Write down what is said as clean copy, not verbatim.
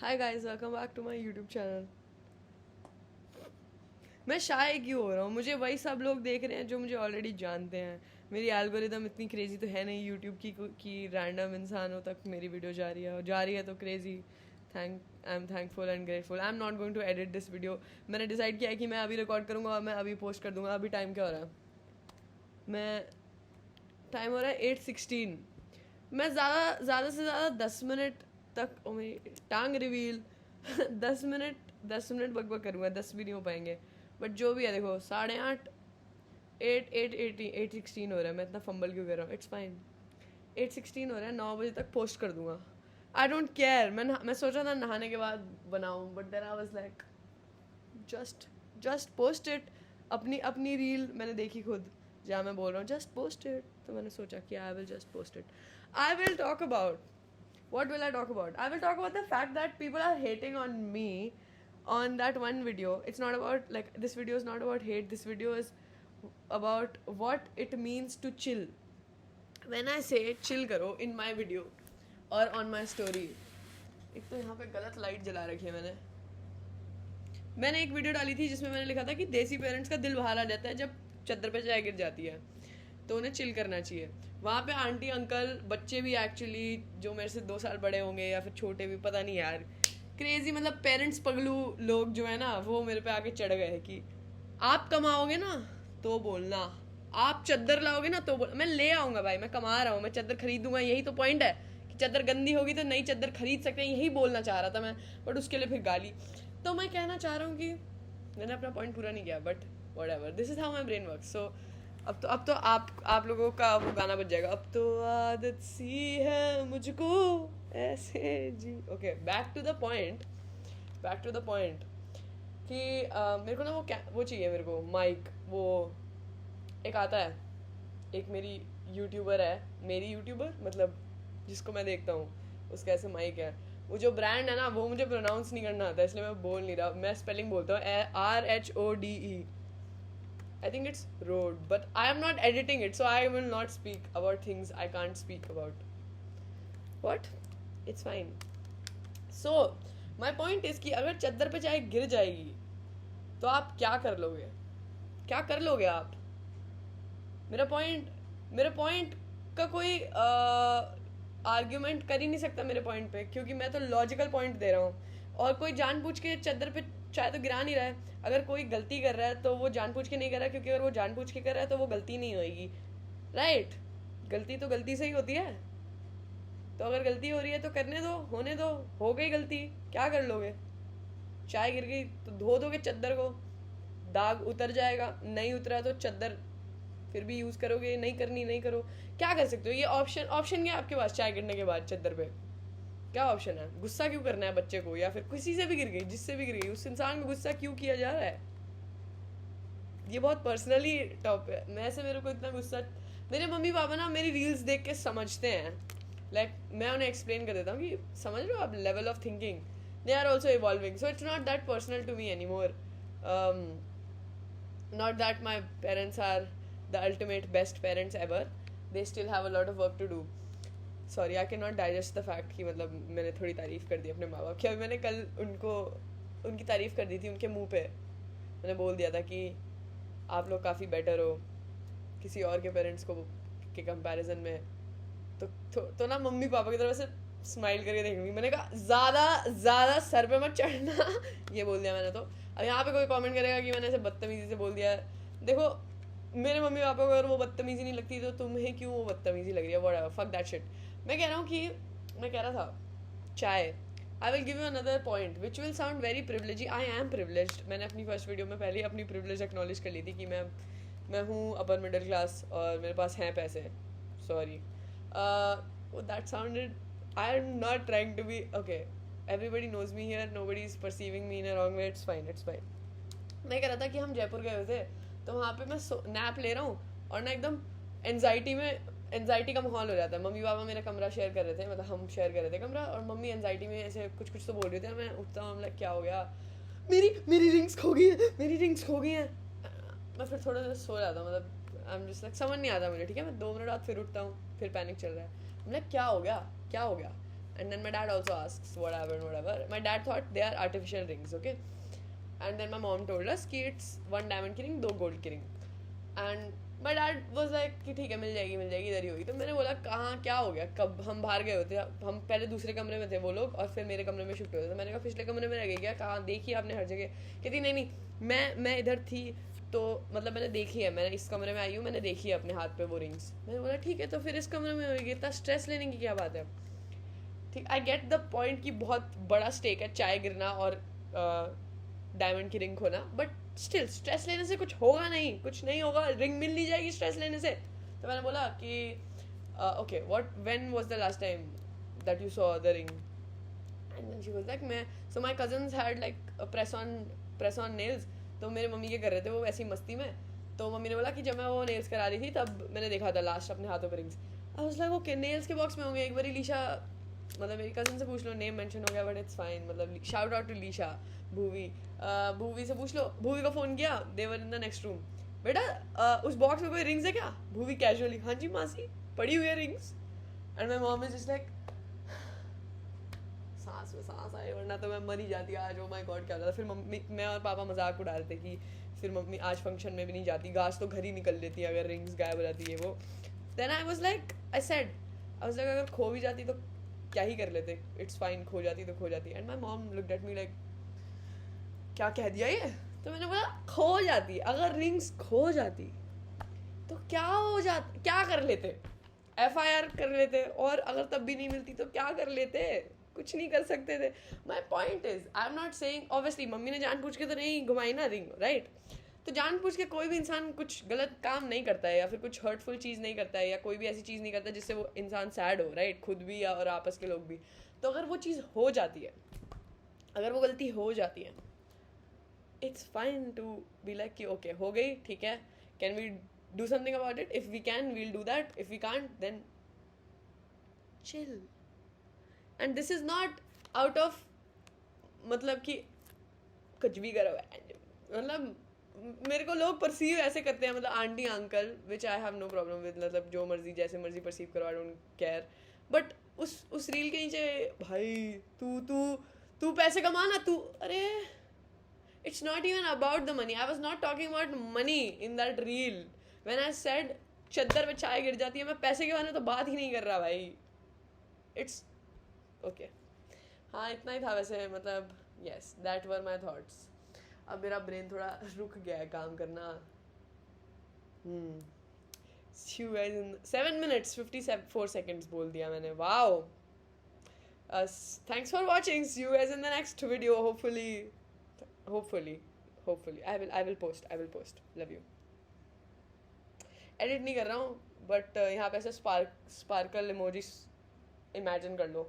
Hi guys, welcome back to my YouTube channel. मैं शाय क्यों हो रहा हूँ? मुझे वही सब लोग देख रहे हैं जो मुझे ऑलरेडी जानते हैं। मेरी एल्गोरिदम इतनी क्रेजी तो है नहीं यूट्यूब की कि रैंडम इंसानों तक मेरी वीडियो जा रही है तो crazy. I am thankful and grateful. I am not going to edit this video. मैंने डिसाइड किया है कि मैं अभी रिकॉर्ड करूँगा और मैं अभी पोस्ट कर दूँगा। अभी टाइम क्या हो रहा है? मैं टाइम हो रहा है 8:16। मैं ज़्यादा से ज़्यादा 10 मिनट तक मेरी टांग रिवील 10 मिनट बकबक करूँगा। 10 भी नहीं हो पाएंगे, बट जो भी है देखो 8:30 8:16 हो रहा है। मैं इतना फंबल क्यों कर रहा हूँ? It's fine. 8:16 हो रहा है, 9 बजे तक पोस्ट कर दूंगा। I don't care. मैं सोचा था नहाने के बाद बनाऊँ, but then I was like just just post it. अपनी अपनी रील मैंने देखी खुद, जहाँ मैं बोल रहा हूँ जस्ट पोस्ट इट, तो मैंने सोचा कि I will just post it. I will talk about what will I talk about? I will talk about the fact that people are hating on me on that one video. It's not about, like, this video is not about hate. This video is about what it means to chill. When I say chill करो in my video or on my story, एक तो यहाँ पे गलत light जला रखी है मैंने एक वीडियो डाली थी जिसमें मैंने लिखा था कि देसी पेरेंट्स का दिल बाहर आ जाता है जब चद्दर पे चाय गिर जाती है, तो उन्हें चिल करना चाहिए। वहाँ पे आंटी अंकल बच्चे भी एक्चुअली जो मेरे से 2 साल बड़े होंगे या फिर छोटे भी, पता नहीं यार, क्रेजी मतलब पेरेंट्स पगलू लोग जो है ना, वो मेरे पे आके चढ़ गए कि आप कमाओगे ना तो बोलना, आप चद्दर लाओगे ना तो बोल। मैं ले आऊँगा भाई, मैं कमा रहा हूँ, मैं चद्दर खरीदूंगा, यही तो पॉइंट है कि चद्दर गंदी होगी तो नई चद्दर खरीद सकते हैं, यही बोलना चाह रहा था मैं। बट उसके लिए फिर गाली। तो मैं कहना चाह रहा हूँ कि मैंने अपना पॉइंट पूरा नहीं किया, but whatever, this is how my brain work. So अब तो आप लोगों का वो गाना बज जाएगा, अब तो आदत सी है मुझको ऐसे जी। Okay, back to the point. कि मेरे को ना वो चाहिए मेरे को माइक। वो एक आता है, एक मेरी यूट्यूबर है, मेरी यूट्यूबर मतलब जिसको मैं देखता हूँ, उसका ऐसे माइक है। वो जो ब्रांड है ना, वो मुझे प्रोनाउंस नहीं करना आता, इसलिए मैं बोल नहीं रहा। मैं स्पेलिंग बोलता हूँ, RHODE। I think it's Rode, but I am not editing it, so I will not speak about things I can't speak about. What? It's fine. So, my point is कि अगर चद्दर पे चाहे गिर जाएगी तो आप क्या कर लोगे? क्या कर लोगे आप? मेरा पॉइंट का कोई आर्ग्यूमेंट कर ही नहीं सकता मेरे पॉइंट पे, क्योंकि मैं तो लॉजिकल पॉइंट दे रहा हूँ। और कोई जानबूझ के चद्दर पे चाहे तो गिरा नहीं रहा है। अगर कोई गलती कर रहा है तो वो जानबूझ के नहीं कर रहा है, क्योंकि अगर वो जानबूझ के कर रहा है तो वो गलती नहीं होएगी, राइट? गलती तो गलती से ही होती है। तो अगर गलती हो रही है तो करने दो, होने दो, हो गई गलती, क्या कर लोगे? चाय गिर गई तो धो दोगे चद्दर को, दाग उतर जाएगा। नहीं उतरा तो चद्दर फिर भी यूज करोगे, नहीं करनी नहीं करो, क्या कर सकते हो? ये ऑप्शन क्या है आपके पास? चाय गिरने के बाद चद्दर पे क्या ऑप्शन है? गुस्सा क्यों करना है बच्चे को, या फिर किसी से भी गिर गई, जिससे भी गिर गई, उस इंसान में गुस्सा क्यों किया जा रहा है? ये बहुत पर्सनली टॉप है। मेरे को इतना गुस्सा, मेरे मम्मी पापा ना मेरी रील्स देख के समझते हैं। मैं उन्हें एक्सप्लेन कर देता हूँ कि समझ लो आप, level of thinking, they are also evolving, so it's not that personal to me any more. Not that my parents are the ultimate best parents ever. They still have a lot of work to do. Sorry, I cannot digest the fact कि मतलब मैंने थोड़ी तारीफ कर दी अपने माँ बाप की। अभी मैंने कल उनकी तारीफ कर दी थी उनके मुंह पे। मैंने बोल दिया था कि आप लोग काफ़ी बेटर हो किसी और के पेरेंट्स को के कंपैरिजन में। तो ना मम्मी पापा की तरफ से स्माइल करके देखूंगी। मैंने कहा ज़्यादा सर पे मत चढ़ना ये बोल दिया मैंने। तो अब यहाँ पे कोई कमेंट करेगा कि मैंने ऐसे बदतमीजी से बोल दिया है। देखो, मेरे मम्मी पापा को अगर वो बदतमीजी नहीं लगती तो तुम्हें क्यों वो बदतमीजी लग रही है? Whatever, fuck that shit. मैं कह रहा था चाय। I will give you another point which will sound very privilege. I am privileged. मैंने अपनी फर्स्ट वीडियो में पहले अपनी प्रिविलेज एक्नॉलेज कर ली थी कि मैं हूँ अपर मिडिल क्लास और मेरे पास हैं पैसे। Sorry, that sounded, I am not trying to be okay. Everybody knows me here, nobody is perceiving me in a wrong way, it's fine. मैं कह रहा था कि हम जयपुर गए हुए थे, तो वहाँ पे मैं नैप ले रहा हूँ और ना एकदम एनजाइटी का माहौल हो जाता है। मम्मी पापा मेरा कमरा शेयर कर रहे थे, मतलब हम शेयर कर रहे थे कमरा, और मम्मी एनजाइटी में ऐसे कुछ तो बोल रही थी। मैं उठता हूँ, लाइक क्या हो गया? मेरी रिंग्स खो गई हैं। मैं फिर थोड़ा सा सो जाता हूँ, मतलब आई एम जस्ट लाइक, समझ नहीं आता मुझे, ठीक है। मैं 2 मिनट बाद फिर उठता हूँ, फिर पैनिक चल रहा है। मतलब क्या हो गया? And then my dad also asks what happened, whatever. My dad thought they are artificial rings, okay? And then my mom told us कि it's 1 diamond की ring, 2 gold की ring. And my dad was like कि ठीक है, मिल जाएगी इधर ही होगी. तो मैंने बोला कहाँ क्या हो गया, कब हम बाहर गए होते, हम पहले दूसरे कमरे में थे वो लोग और फिर मेरे कमरे में शिफ्ट हुए थे. तो मैंने कहा पिछले कमरे में रह गई क्या, कहाँ देखी आपने हर जगह. कहती नहीं मैं इधर थी तो मतलब मैंने देखी है, मैंने इस कमरे में आई हूँ, मैंने देखी है अपने हाथ पे वो रिंग्स. मैंने बोला ठीक है तो फिर इस कमरे में होगी, इतना स्ट्रेस लेने की क्या बात है. ठीक, आई गेट द पॉइंट कि बहुत बड़ा स्टेक है चाय गिरना और डायमंड की रिंग खोना, बट स्टिल स्ट्रेस लेने से कुछ होगा नहीं, कुछ नहीं होगा, रिंग मिल नहीं जाएगी स्ट्रेस लेने से. तो मैंने बोला कि okay when was the last time that you saw the ring. And then she was like मैं so my cousins had like press on nails. तो मेरे मम्मी के कर रहे थे वो ऐसी मस्ती में. तो मम्मी ने बोला कि जब मैं वो नेल्स करा रही थी तब मैंने देखा था लास्ट अपने हाथों पर rings. I was like okay nails के बॉक्स में होंगे, एक बार लीशा मतलब मेरी कजन से पूछ लो, नेम मेंशन हो गया बट इट्स फाइन, मतलब shout out to Lisha. Bhuvi से पूछ लो, भूवी को फ़ोन किया, दे वर इन द नेक्स्ट रूम. बेटा उस बॉक्स में कोई रिंग्स है क्या. भूवी कैजुअली हाँ जी मासी पड़ी हुई है rings. And my mom is just like सांस में सांस आए वरना तो मैं मर ही जाती आज. ओ माय गॉड क्या होता. फिर मम्मी मैं और पापा मजाक उड़ा रहे थे कि फिर मम्मी आज फंक्शन में भी नहीं जाती, घास तो घर ही निकल लेती है अगर रिंग्स गायब हो जाती है वो. देन आई वाज लाइक अगर खो भी जाती तो क्या ही कर लेते, इट्स फाइन, खो जाती तो खो जाती. And my mom looked at me like क्या कह दिया ये. तो मैंने बोला खो जाती, अगर रिंग्स खो जाती तो क्या कर लेते, FIR कर लेते, और अगर तब भी नहीं मिलती तो क्या कर लेते, कुछ नहीं कर सकते थे. My point is I am not saying obviously mummy ने जानबूझ के तो नहीं घुमाई ना रिंग, राइट. तो जानबूझ के कोई भी इंसान कुछ गलत काम नहीं करता है या फिर कुछ हर्टफुल चीज़ नहीं करता है या कोई भी ऐसी चीज़ नहीं करता जिससे वो इंसान सैड हो, राइट, खुद भी या और आपस के लोग भी. तो अगर वो चीज़ हो जाती है, अगर वो गलती हो जाती है, it's fine to be like कि ओके हो गई ठीक है, can we do something about it. If we can we'll do that, if we can't then chill. And this is not out of मतलब कि कुछ भी करो, मतलब मेरे को लोग परसीव ऐसे करते हैं, मतलब aunty uncle, which I have no problem with, मतलब जो मर्जी जैसे मर्जी परसीव करो, आई डोंट केयर. बट उस रील के नीचे भाई तू तू तू पैसे कमाना तू, अरे it's not even about the money. I was not talking about money in that reel. When I said चद्दर में चाय गिर जाती है, मैं पैसे के बारे में तो बात ही नहीं कर रहा भाई. It's okay. हाँ इतना ही था वैसे, मतलब yes, that were my thoughts. अब मेरा ब्रेन थोड़ा रुक गया है काम करना. See you guys in 7 minutes 54 seconds बोल दिया मैंने. Wow. Thanks for watching. See you guys in the next video. Hopefully I will post. Love you. Edit नहीं कर रहा हूँ बट यहाँ पे ऐसे स्पार्कल इमोजी इमेजिन कर लो.